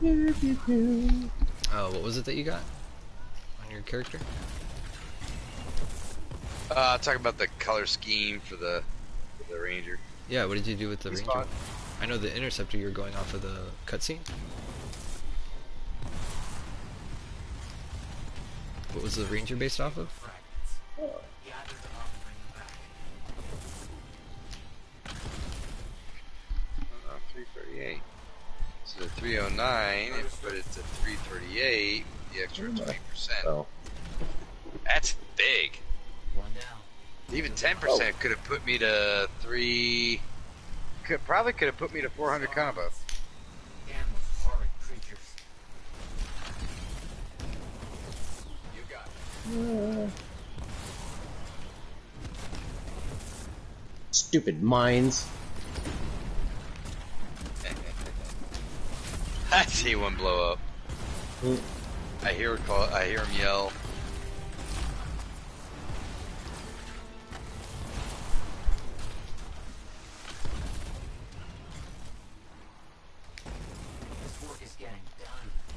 Oh, what was it that you got on your character? Talking about the color scheme for the Ranger. Yeah, what did you do with the He's Ranger? fine. I know the Interceptor, you're going off of the cutscene. What was the Ranger based off of? 338. So the 309, but it's a 338 with the extra 20%. Oh. That's big. Even 10% could have put me to probably could have put me to 400 combo. Stupid mines. I see one blow up. I hear him yell.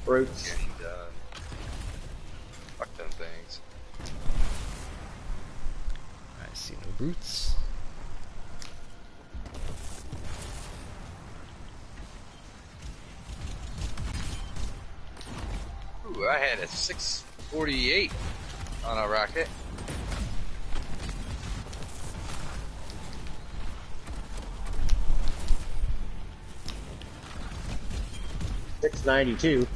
Brutes. Getting done. Fuck them things. I see no brutes. Ooh, I had a 648 on a rocket. $692.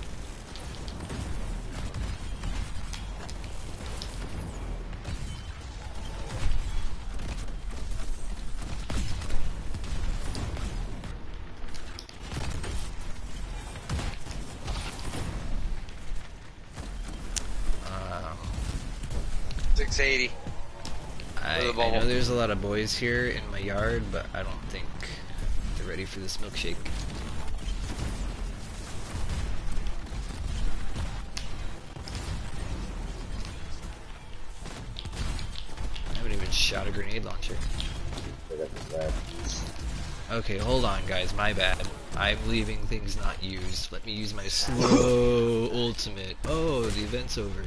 $680. I know there's a lot of boys here in my yard, but I don't think they're ready for this milkshake. I haven't even shot a grenade launcher. Okay, hold on guys, my bad. I'm leaving things not used. Let me use my slow ultimate. Oh, the event's over.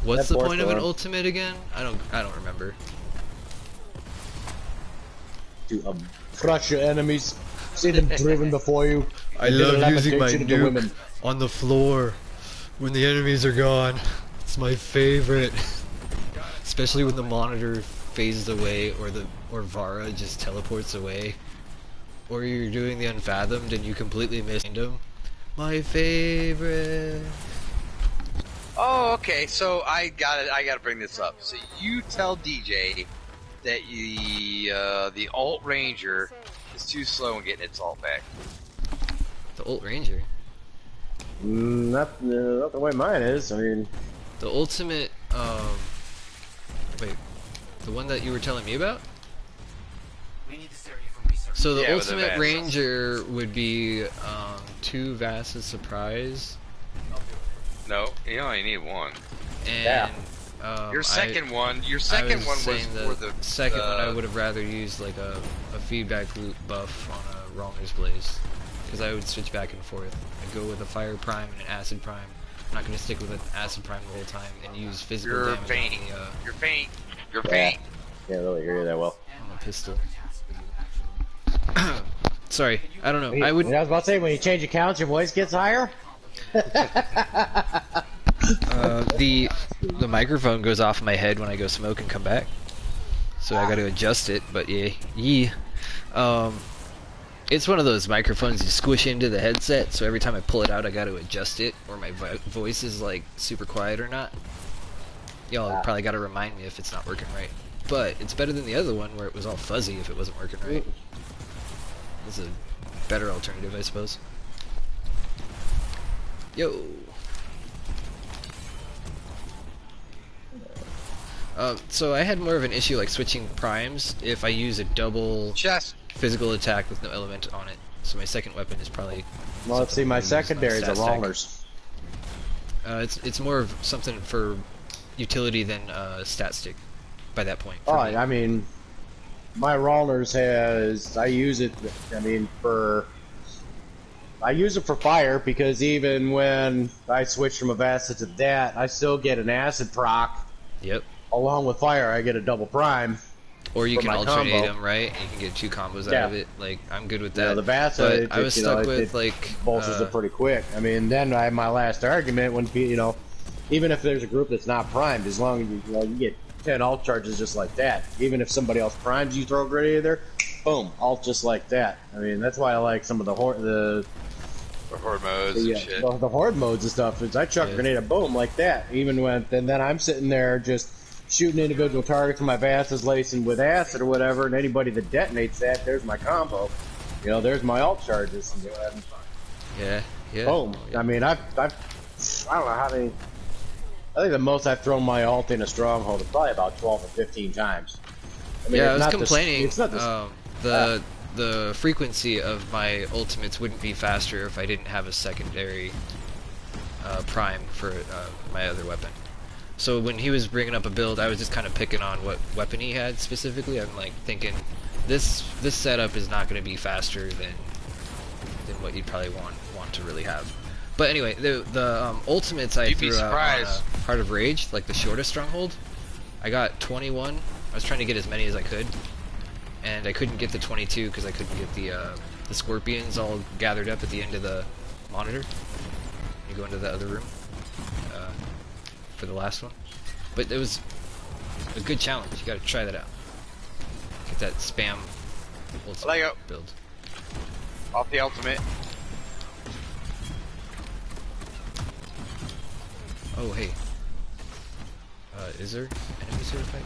What's the point of an ultimate again? I don't remember. To crush your enemies, see them driven before you. I love using my nuke on the floor when the enemies are gone. It's my favorite. Especially when the monitor phases away or Vara just teleports away. Or you're doing the unfathomed and you completely miss him. My favorite. Oh, okay. So I gotta bring this up. So you tell DJ that the Alt Ranger is too slow in getting its ult back. The Alt Ranger? Not the way mine is. I mean, the ultimate. Wait, the one that you were telling me about? So the ultimate ranger would be 2 Vast's Surprise. No, you only need 1. And your second one was for the second one. I would have rather used like a feedback loop buff on a Wronger's Blaze, because I would switch back and forth. I'd go with a Fire Prime and an Acid Prime. I'm not going to stick with an Acid Prime the whole time and use physical damage on the, You're faint. You're faint. Can't really hear you that well. On a pistol. Sorry, I don't know. I was about to say, when you change accounts, your voice gets higher? The microphone goes off in my head when I go smoke and come back, so I got to adjust it. But yeah, it's one of those microphones you squish into the headset, so every time I pull it out, I got to adjust it, or my voice is like super quiet or not. Y'all probably got to remind me if it's not working right. But it's better than the other one where it was all fuzzy if it wasn't working right. It's a better alternative, I suppose. Yo. So I had more of an issue like switching primes if I use a double physical attack with no element on it. So my second weapon is probably. Well, let's see. My secondary is a Rollers. It's more of something for utility than stat stick by that point. Oh, I mean, my Rallners has, I use it, I mean, I use it for fire because even when I switch from a Avasta to that, I still get an acid proc. Yep. Along with fire, I get a double prime. Or you for can my alternate combo. them, right? And you can get 2 combos Yeah. out of it. Like, I'm good with that. Yeah, the Vasa, but I was stuck with, like... Bolsters it pretty quick. I mean, then I have my last argument when, you know, even if there's a group that's not primed, as long as you get 10 alt charges just like that. Even if somebody else primes, you throw a grenade there, boom, alt just like that. I mean, that's why I like some of the horde modes and shit. The horde modes and stuff. Is I chuck a grenade and boom like that. Even when and then I'm sitting there just shooting individual targets with my Vastas lacing with acid or whatever, and anybody that detonates that, there's my combo. You know, there's my alt charges. Yeah. Boom. I mean, I don't know how many. I think the most I've thrown my alt in a stronghold is probably about 12 or 15 times. I mean, yeah, I was complaining. It's not the frequency of my ultimates wouldn't be faster if I didn't have a secondary prime for my other weapon. So when he was bringing up a build, I was just kind of picking on what weapon he had specifically. I'm like thinking, this setup is not going to be faster than what you'd probably want to really have. But anyway, the ultimates I threw out on Heart of Rage, like the shortest stronghold, I got 21. I was trying to get as many as I could, and I couldn't get the 22 because I couldn't get the scorpions all gathered up at the end of the monitor. You go into the other room for the last one, but it was a good challenge. You got to try that out. Get that spam ultimate build. Off the ultimate. Oh, hey. Is there enemies here to fight?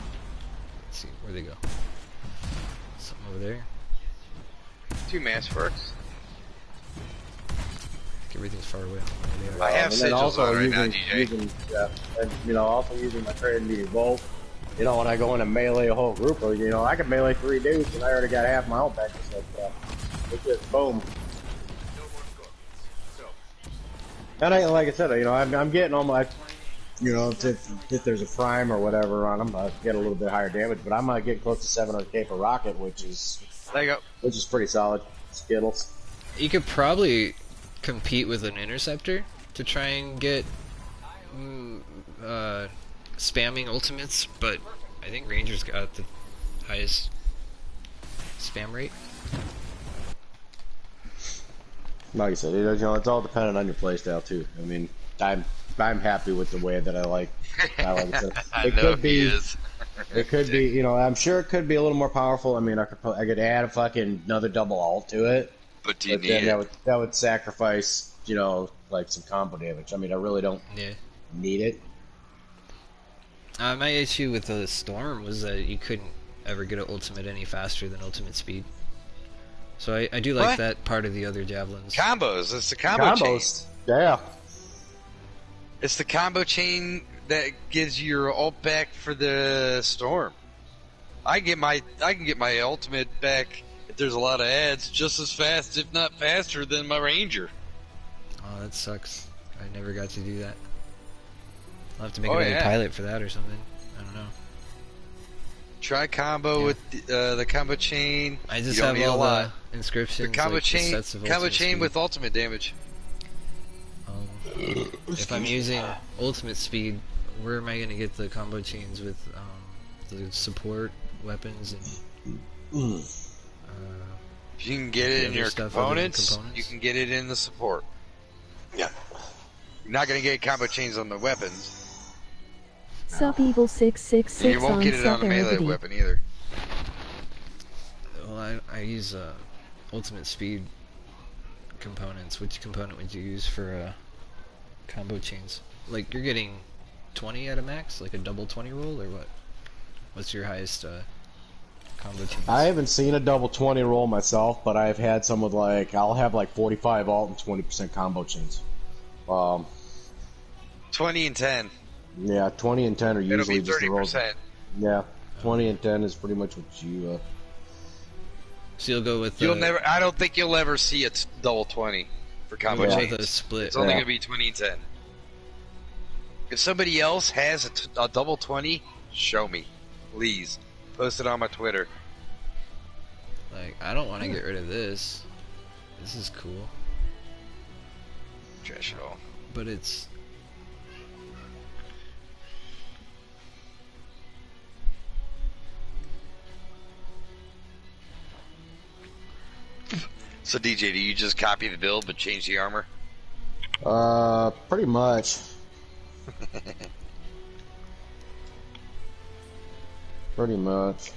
Let's see, where'd they go? Something over there. 2 mass forks. Everything's far away. I have sigils on right now, DJ. And, also using my trade meeting bolt. You know, when I go in and melee a whole group, or, I can melee 3 dudes, and I already got half my ult back just like that. It's just boom. And like I said, I'm getting all my, if there's a prime or whatever on them, I get a little bit higher damage, but I'm getting close to 700k per rocket, which is pretty solid. Skittles. You could probably compete with an interceptor to try and get spamming ultimates, but I think Ranger's got the highest spam rate. Like I said, it's all dependent on your playstyle too. I mean, I'm happy with the way that I like it. It could be, I'm sure it could be a little more powerful. I mean, I could add a fucking another double alt to it. But do you need it? That would sacrifice, like some combo damage. I mean, I really don't need it. My issue with the Storm was that you couldn't ever get an ultimate any faster than ultimate speed. So I do like that part of the other javelins. Combos. It's the combo chain. Yeah. It's the combo chain that gives you your ult back for the Storm. I can get my ultimate back if there's a lot of ads just as fast, if not faster, than my Ranger. Oh, that sucks. I never got to do that. I'll have to make another pilot for that or something. I don't know. Try combo with the combo chain. I just have all the inscriptions. The combo chain, speed. with ultimate damage. If I'm using ultimate speed, where am I going to get the combo chains with the support weapons and? If you can get it in your components, you can get it in the support. Yeah. You're not going to get combo chains on the weapons. Sup Evil 666 and you won't get it on a melee weapon either. Well, I use ultimate speed components. Which component would you use for combo chains? Like, you're getting 20 at a max? Like a double 20 roll, or what? What's your highest combo chains? I haven't seen a double 20 roll myself, but I've had some with I'll have 45 alt and 20% combo chains. 20 and 10. Yeah, 20 and 10 are usually It'll be 30%. Just the rolls. Yeah, 20 and 10 is pretty much what you. So you'll go with. I don't think you'll ever see a double 20 for combo chains. With a split. It's only going to be 20 and 10. If somebody else has a double 20, show me, please. Post it on my Twitter. Like, I don't want to get rid of this. This is cool. Trash it all. But it's... So DJ, do you just copy the build but change the armor? Pretty much. Pretty much.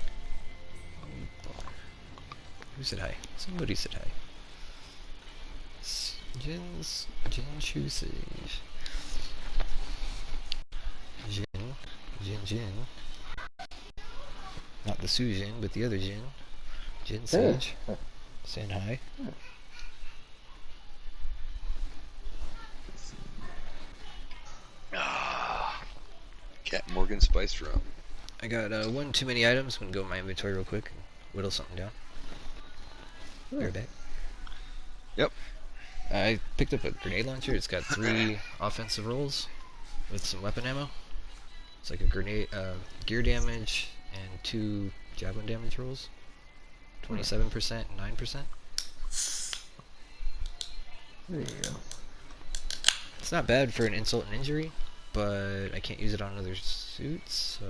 Who said hi? Somebody said hi. Jin Shusage. Jin. Not the Sujin, but the other Jin. Jin Sage. Saying hi. Cat Morgan spiced rum. I got one too many items. I'm gonna go in my inventory real quick and whittle something down. Be right back. Yep. I picked up a grenade launcher. It's got 3 offensive rolls with some weapon ammo. It's like a grenade, gear damage, and 2 javelin damage rolls. 27% and 9%. There you go. It's not bad for an insult and injury, but I can't use it on other suits, so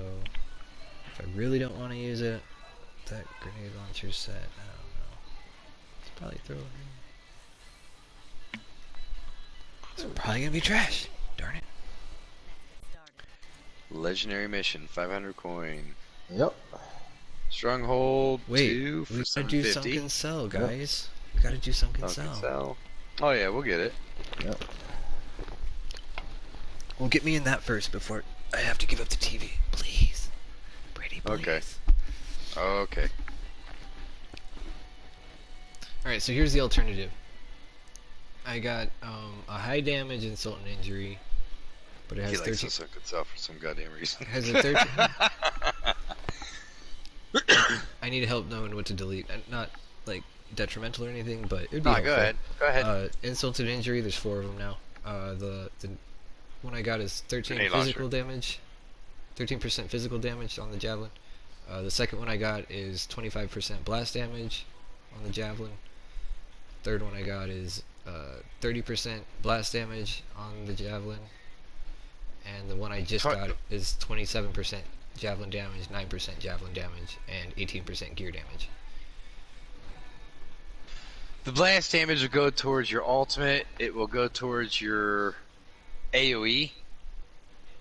if I really don't want to use it, that grenade launcher set, I don't know. It's probably throw it in. It's probably gonna be trash. Darn it. Legendary mission, 500 coin. Yep. Stronghold Wait, 2 for we gotta do 750. sunken cell, guys. We gotta do sunken Sunken cell. cell. Oh yeah, we'll get it. Yep. Well, get me in that first before I have to give up the TV. Please. Brady, please. Okay. Okay. Alright, so here's the alternative. I got a high damage insult and injury, but it has He likes 13. the sunken cell for some goddamn reason. It has a 13. I need help knowing what to delete. Not like detrimental or anything, but it'd be helpful. Go ahead. Go ahead. Insult and injury. There's 4 of them now. The one I got is 13 Grenade physical launcher. damage, 13% physical damage on the javelin. The second one I got is 25% blast damage on the javelin. Third one I got is 30% blast damage on the javelin, and the one I just got is 27% javelin damage, 9% javelin damage, and 18% gear damage. The blast damage will go towards your ultimate. It will go towards your AoE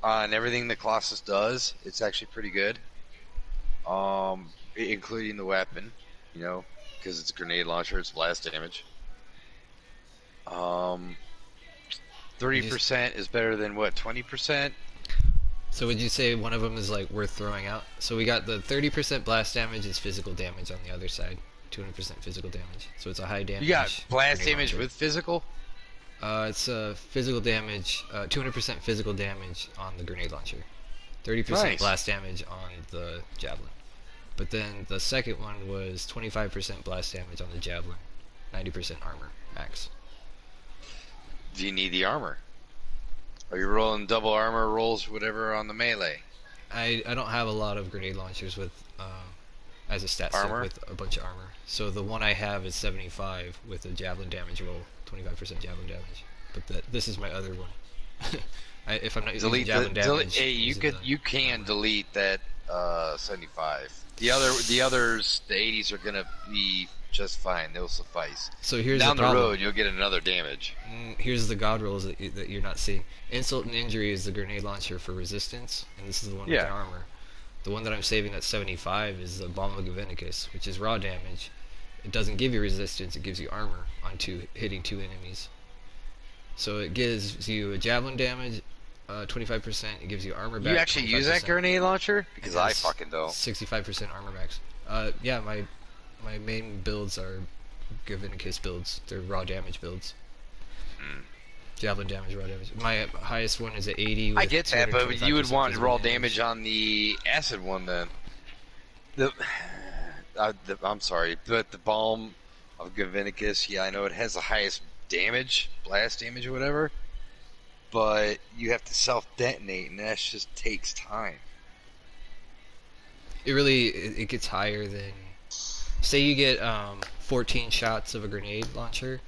on everything that Colossus does. It's actually pretty good, including the weapon, you know, because it's a grenade launcher. It's blast damage. 30% is better than what? 20%. So would you say one of them is like worth throwing out? So we got the 30% blast damage is physical damage on the other side, 200% physical damage. So it's a high damage. You got blast grenade damage launcher. with physical. It's physical damage, 200% physical damage on the grenade launcher, 30% Nice. blast damage on the javelin. But then the second one was 25% blast damage on the javelin, 90% armor max. Do you need the armor? Are you rolling double armor rolls, whatever, on the melee? I don't have a lot of grenade launchers with as a stat set Armor? with a bunch of armor. So the one I have is 75 with a javelin damage roll, 25% javelin damage. But this is my other one. If I'm not using Delete javelin damage, hey, you can delete that 75. The others, the 80s are gonna be just fine. They'll suffice. So here's Down the the problem. road, you'll get another damage. Here's the god rolls that you're not seeing. Insult and injury is the grenade launcher for resistance, and this is the one with Yeah. the armor. The one that I'm saving at 75 is the Bomb of Gavenicus, which is raw damage. It doesn't give you resistance, it gives you armor on hitting 2 enemies. So it gives you a javelin damage, 25%, it gives you armor back. You actually use that 25%. grenade launcher? Because It I has fucking don't. 65% armor max. Yeah, my main builds are Gavenicus builds. They're raw damage builds. Javelin damage, raw damage. My highest one is at 80. I with get that, but you would 225% want physical raw damage on the acid one then. I'm sorry, but the Balm of Gavenicus, yeah, I know it has the highest damage, blast damage or whatever, but you have to self-detonate, and that just takes time. It really it gets higher than say you get 14 shots of a grenade launcher,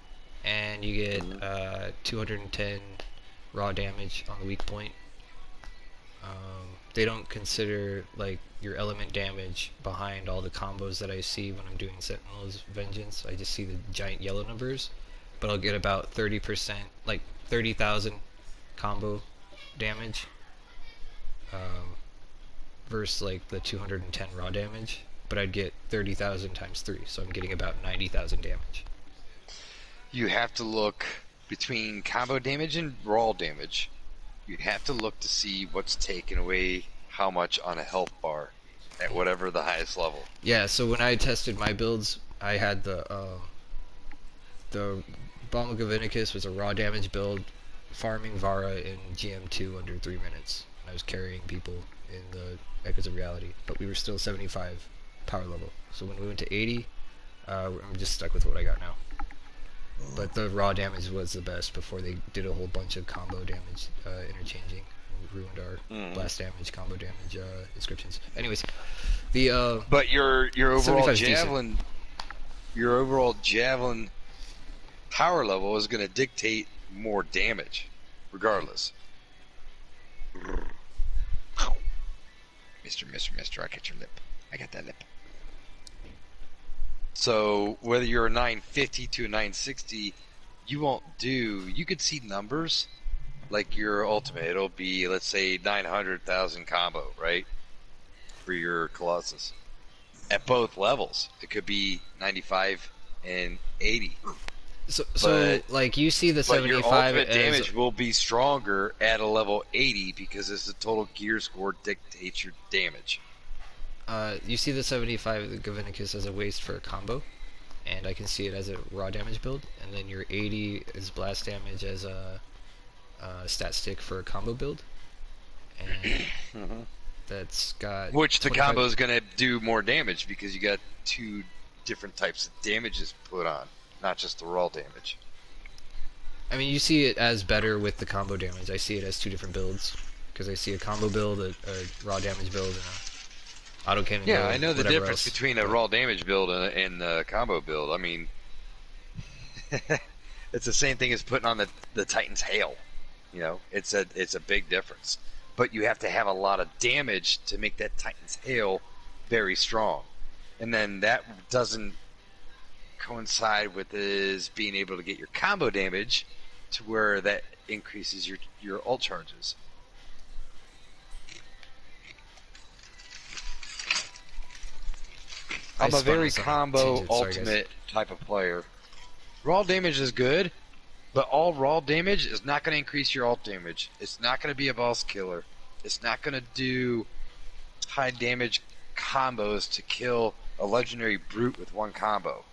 and you get 210 raw damage on the weak point. They don't consider like your element damage behind all the combos that I see when I'm doing Sentinel's Vengeance. I just see the giant yellow numbers, but I'll get about 30%, like 30,000 combo damage versus like the 210 raw damage, but I'd get 30,000 times 3, so I'm getting about 90,000 damage. You have to look between combo damage and raw damage. You have to look to see what's taken away how much on a health bar at whatever the highest level. Yeah, so when I tested my builds, I had the Balm of Gavinicus was a raw damage build, farming Vara in GM2 under 3 minutes. I was carrying people in the Echoes of Reality, but we were still 75 power level. So when we went to 80, I'm just stuck with what I got now. But the raw damage was the best before they did a whole bunch of combo damage interchanging. We ruined our blast damage, combo damage inscriptions. Anyways, the but your overall 75 is decent. your overall javelin power level is going to dictate more damage, regardless. Mister, I got your lip. I got that lip. So whether you're a 950 to a 960, you could see numbers like your ultimate. It'll be, let's say, 900,000 combo, right? For your Colossus. At both levels. It could be 95 and 80. So like you see the 75 but your ultimate as damage will be stronger at a level 80 because it's the total gear score dictates your damage. you see the 75 the Gavinicus as a waste for a combo, and I can see it as a raw damage build, and then your 80 is blast damage as a stat stick for a combo build, and that's got which the 25 combo is going to do more damage because you got two different types of damages put on, not just the raw damage. I mean, you see it as better with the combo damage. I see it as two different builds because I see a combo build, a raw damage build, and a autocannon build. Yeah, I know the difference else. between a raw damage build and a combo build. I mean, it's the same thing as putting on the Titan's Hail. You know, it's a big difference. But you have to have a lot of damage to make that Titan's Hail very strong. And then that doesn't coincide with is being able to get your combo damage to where that increases your ult charges. I'm a very combo ultimate type of player. Raw damage is good, but all raw damage is not going to increase your ult damage. It's not going to be a boss killer. It's not going to do high damage combos to kill a legendary brute with one combo.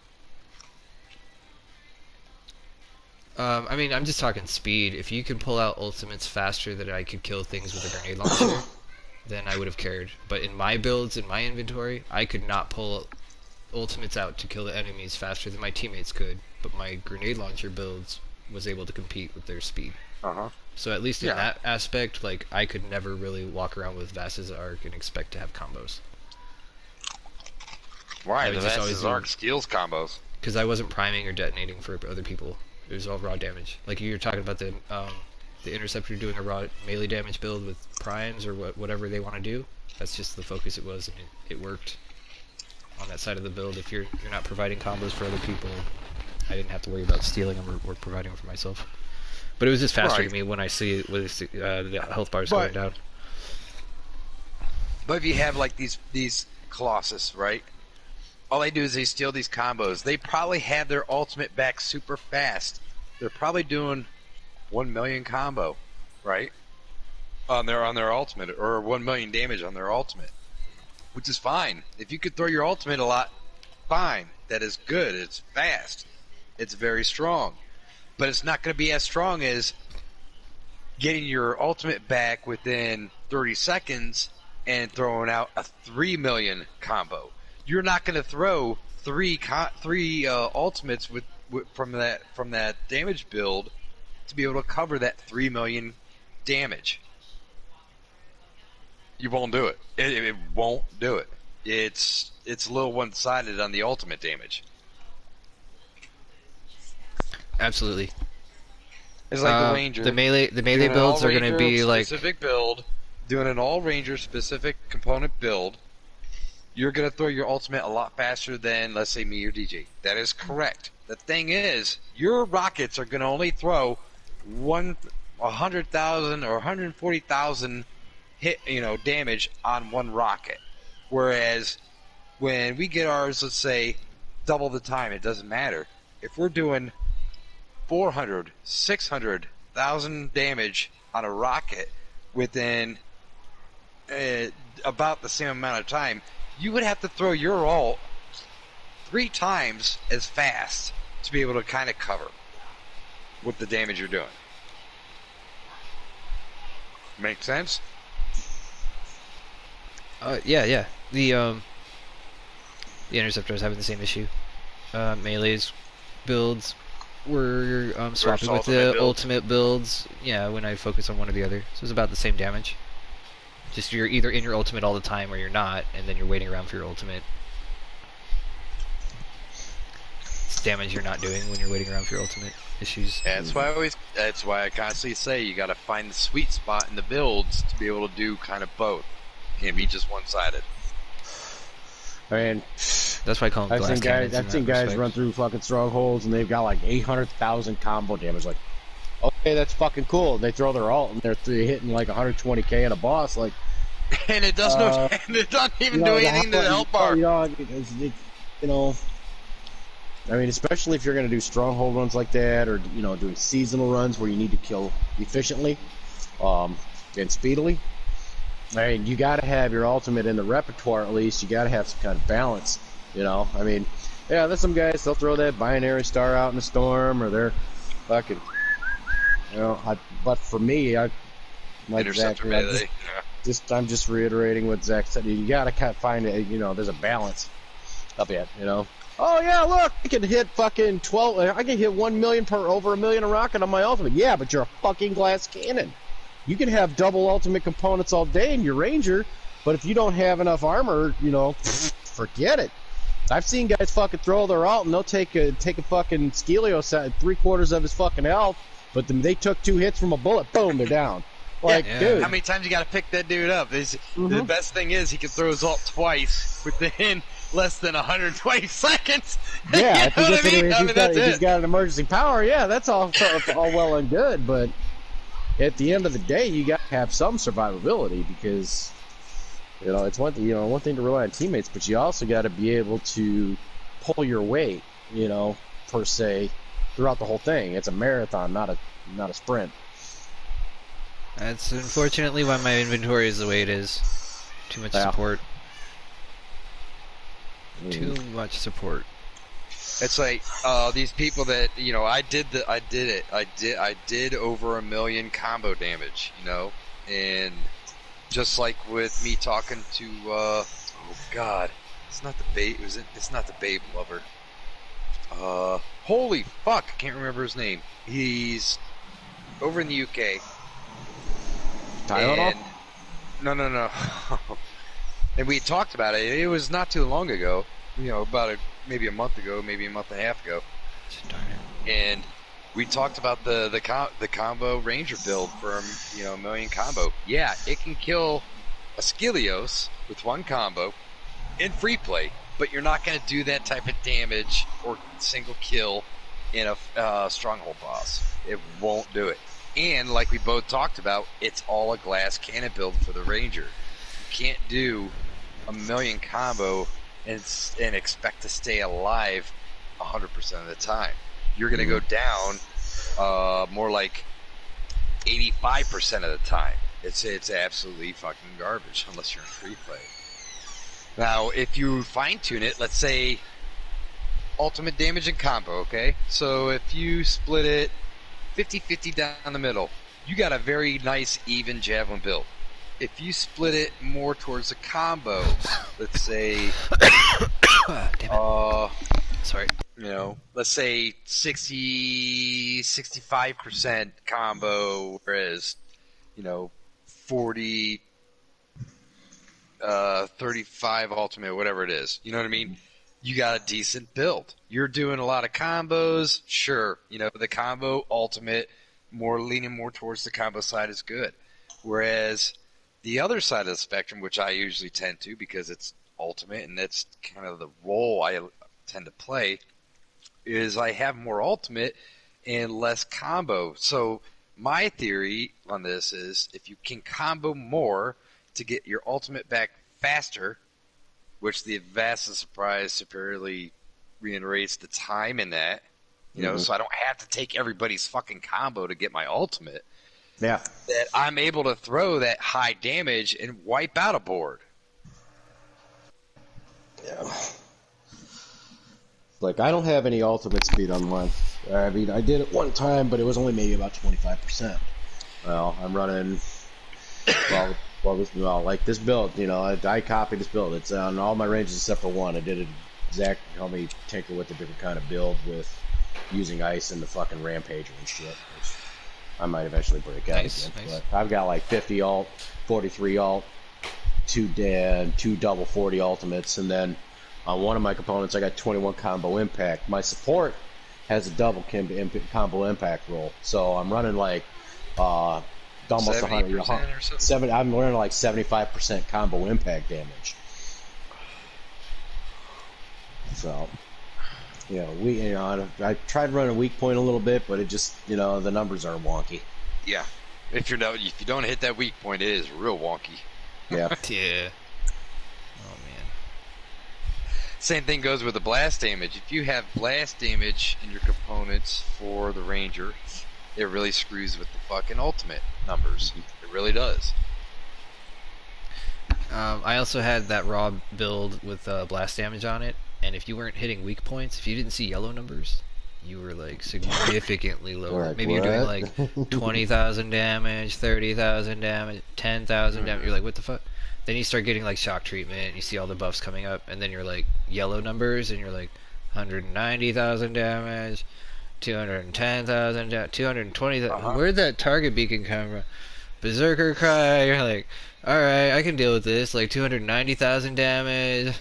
I mean, I'm just talking speed. If you could pull out ultimates faster than I could kill things with a grenade launcher, then I would have cared. But in my builds, in my inventory, I could not pull ultimates out to kill the enemies faster than my teammates could. But my grenade launcher builds was able to compete with their speed. So at least in that aspect, like, I could never really walk around with Vass's Arc and expect to have combos. Why? The Vass's Arc skills combos. Because I wasn't priming or detonating for other people. It was all raw damage. Like you were talking about the Interceptor doing a raw melee damage build with primes or whatever they want to do. That's just the focus it was, and it worked on that side of the build. If you're not providing combos for other people, I didn't have to worry about stealing them or providing them for myself. But it was just faster to me when I see the health bars going down. But if you have like these Colossus, right? All they do is they steal these combos. They probably have their ultimate back super fast. They're probably doing 1 million combo, right? On their ultimate, or 1 million damage on their ultimate, which is fine. If you could throw your ultimate a lot, fine. That is good. It's fast. It's very strong. But it's not going to be as strong as getting your ultimate back within 30 seconds and throwing out a 3 million combo. You're not going to throw three ultimates from that damage build to be able to cover that 3 million damage. You won't do it. It won't do it. it's a little one-sided on the ultimate damage. Absolutely. It's like the Ranger. The melee builds are going to be like specific build, doing an all Ranger specific component build. You're going to throw your ultimate a lot faster than, let's say, me or DJ. That is correct. The thing is, your rockets are going to only throw 100,000 or 140,000 hit, damage on one rocket. Whereas when we get ours, let's say, double the time, it doesn't matter. If we're doing 400, 600,000 damage on a rocket within about the same amount of time, you would have to throw your ult 3 times as fast to be able to kind of cover with the damage you're doing. Make sense? yeah. The Interceptor is having the same issue. Melee's builds were swapping with the ultimate builds. Yeah, when I focus on one or the other, so it's about the same damage. Just you're either in your ultimate all the time or you're not, and then you're waiting around for your ultimate. It's damage you're not doing when you're waiting around for your ultimate issues. That's why I constantly say you got to find the sweet spot in the builds to be able to do kind of both. Can't be just one-sided. I mean, that's why I call them glass cannons. I've seen guys run through fucking strongholds and they've got like 800,000 combo damage. Like, okay, that's fucking cool. They throw their ult and they're hitting like 120k at a boss. Like, and it does and it doesn't even do anything to the health bar. I mean, especially if you're going to do stronghold runs like that, or doing seasonal runs where you need to kill efficiently, and speedily. I mean, you got to have your ultimate in the repertoire at least. You got to have some kind of balance. I mean, yeah, there's some guys, they'll throw that binary star out in the storm, or they're fucking, but for me, like Zach, I'm just reiterating what Zach said. You got to kind of find it. There's a balance of it. Oh yeah, look, I can hit fucking 12. I can hit 1 million over a million a rocket on my ultimate. Yeah, but you're a fucking glass cannon. You can have double ultimate components all day in your Ranger, but if you don't have enough armor, forget it. I've seen guys fucking throw their ult and they'll take a fucking Skelios at 3/4 of his fucking health, but they took 2 hits from a bullet, boom, they're down. Like, dude. How many times you got to pick that dude up? The best thing is he can throw his ult twice within less than 120 seconds. Yeah, if he's got an emergency power, yeah, that's all well and good, but at the end of the day, you got to have some survivability, because it's one thing to rely on teammates, but you also got to be able to pull your weight, per se, throughout the whole thing. It's a marathon, not a sprint. That's unfortunately why my inventory is the way it is. Too much support. Too much support. It's like these people that I did over 1 million combo damage, and just like with me talking to oh god, it's not the Babe lover. Holy fuck, I can't remember his name. He's over in the UK. Tylenol? No. And we talked about it. It was not too long ago. About maybe a month ago, maybe a month and a half ago. And we talked about the combo Ranger build for 1 million combo. Yeah, it can kill a Skelios with 1 combo in free play, but you're not going to do that type of damage or single kill in a stronghold boss. It won't do it. And like we both talked about, it's all a glass cannon build for the Ranger. You can't do 1 million combo and expect to stay alive 100% of the time. You're going to go down more like 85% of the time. It's absolutely fucking garbage unless you're in free play. Now, if you fine tune it, let's say ultimate damage and combo, okay? So if you split it 50-50 down the middle, you got a very nice even javelin build. If you split it more towards the combo, let's say, sorry, let's say 65% combo, whereas, 40, 35 ultimate, whatever it is. You know what I mean? You got a decent build. You're doing a lot of combos. Sure, you know, the combo ultimate, leaning more towards the combo side is good. Whereas the other side of the spectrum, which I usually tend to because it's ultimate and that's kind of the role I tend to play, is I have more ultimate and less combo. So my theory on this is if you can combo more to get your ultimate back faster, which the vast surprise superiorly reiterates the time in that, you know, so I don't have to take everybody's fucking combo to get my ultimate. Yeah. That I'm able to throw that high damage and wipe out a board. Yeah. Like, I don't have any ultimate speed on mine. I mean, I did it one time, but it was only maybe about 25%. Well, I'm running, like this build, you know, I copied this build. It's on all my ranges except for one. I did it exactly, help me tinker with a different kind of build with using ice and the fucking rampager and shit, which I might eventually break out again. But I've got like 50 alt, 43 alt, two double 40 ultimates, and then on one of my components I got 21 combo impact. My support has a double combo impact roll, so I'm running like almost 100 or something. I'm running like 75% combo impact damage. So, I tried running a weak point a little bit, but it just, the numbers are wonky. Yeah, if you don't hit that weak point, it is real wonky. Yeah. Yeah. Oh man. Same thing goes with the blast damage. If you have blast damage in your components for the ranger, it really screws with the fucking ultimate numbers. It really does. I also had that raw build with blast damage on it, and if you weren't hitting weak points, if you didn't see yellow numbers, you were like significantly lower. Like, maybe you're doing like 20,000 damage, 30,000 damage, 10,000 damage. You're like, what the fuck? Then you start getting like shock treatment, and you see all the buffs coming up, and then you're like yellow numbers, and you're like 190,000 damage, 210,000 damage, 220,000. Where'd that target beacon come from? Berserker Cry. You're like, alright, I can deal with this. Like 290,000 damage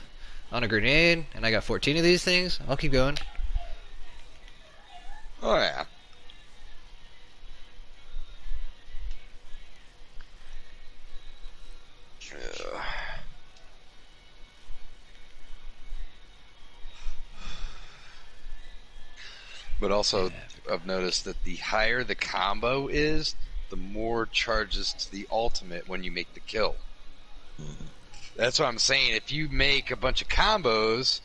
on a grenade, and I got 14 of these things. I'll keep going. Oh yeah. But also, I've noticed that the higher the combo is, the more charges to the ultimate when you make the kill. That's what I'm saying. If you make a bunch of combos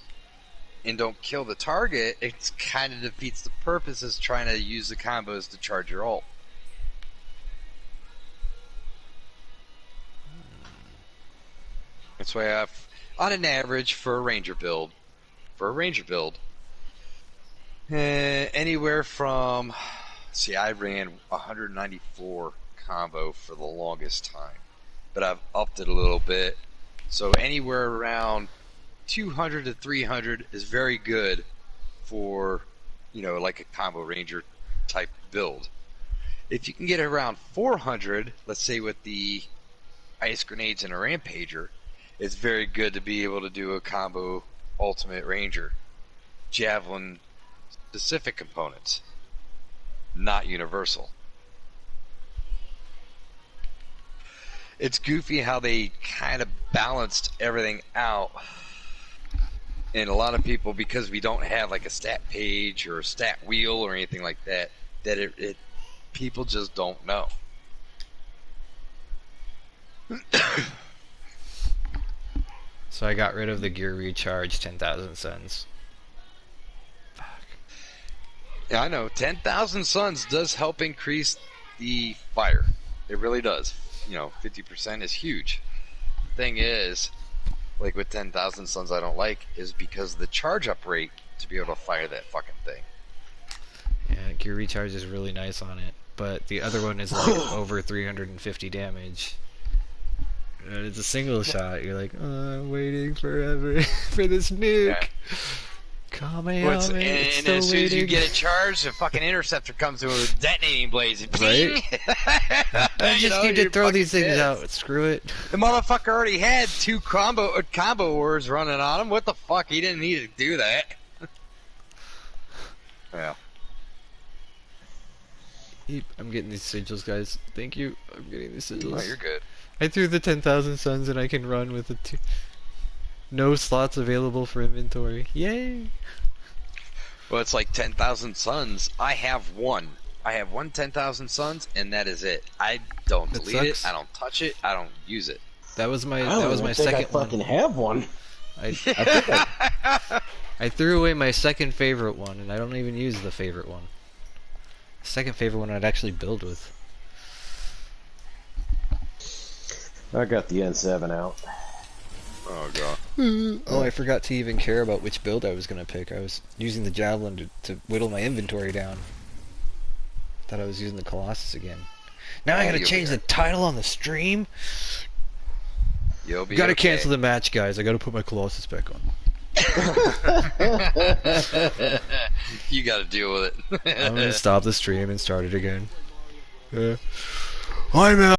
and don't kill the target, it kind of defeats the purpose of trying to use the combos to charge your ult. That's why I've, on an average for a ranger build, anywhere from, I ran 194 combo for the longest time, but I've upped it a little bit. So anywhere around 200 to 300 is very good for, like a combo ranger type build. If you can get around 400, let's say with the ice grenades and a rampager, it's very good to be able to do a combo ultimate ranger. Javelin specific components, not universal. It's goofy how they kind of balanced everything out. And a lot of people, because we don't have like a stat page or a stat wheel or anything like that, people just don't know. So I got rid of the gear recharge 10,000 suns. Fuck. Yeah, I know. 10,000 suns does help increase the fire. It really does. 50% is huge. The thing is, like with 10,000 suns I don't like, is because the charge up rate to be able to fire that fucking thing. Yeah, gear recharge is really nice on it, but the other one is like over 350 damage. And it's a single shot. You're like, oh, I'm waiting forever for this nuke. Kamehameha, it's and still as soon as you waiting. get it charged, a fucking interceptor comes in with detonating blades. And Right? I You just know, need to you're throw these fucking things pissed. out. Screw it. The motherfucker already had 2 combo wars running on him. What the fuck? He didn't need to do that. Well, I'm getting these sigils, guys. Thank you. I'm getting these sigils. oh, you're good. I threw the 10,000 suns and I can run with the no slots available for inventory. Yay! Well, it's like 10,000 suns. I have one. I have one 10,000 suns, and that is it. I don't That delete sucks. it. I don't touch it. I don't use it. That was my I don't think I second one. fucking have one. I I think I threw away my second favorite one, and I don't even use the favorite one. The second favorite one I'd actually build with. I got the N7 out. Oh god. Oh, I forgot to even care about which build I was gonna pick. I was using the javelin to whittle my inventory down. Thought I was using the Colossus again. Now I gotta You'll change be the title on the stream. You'll be Gotta okay. cancel the match, guys. I gotta put my Colossus back on. You got to deal with it. I'm gonna stop the stream and start it again. I'm out.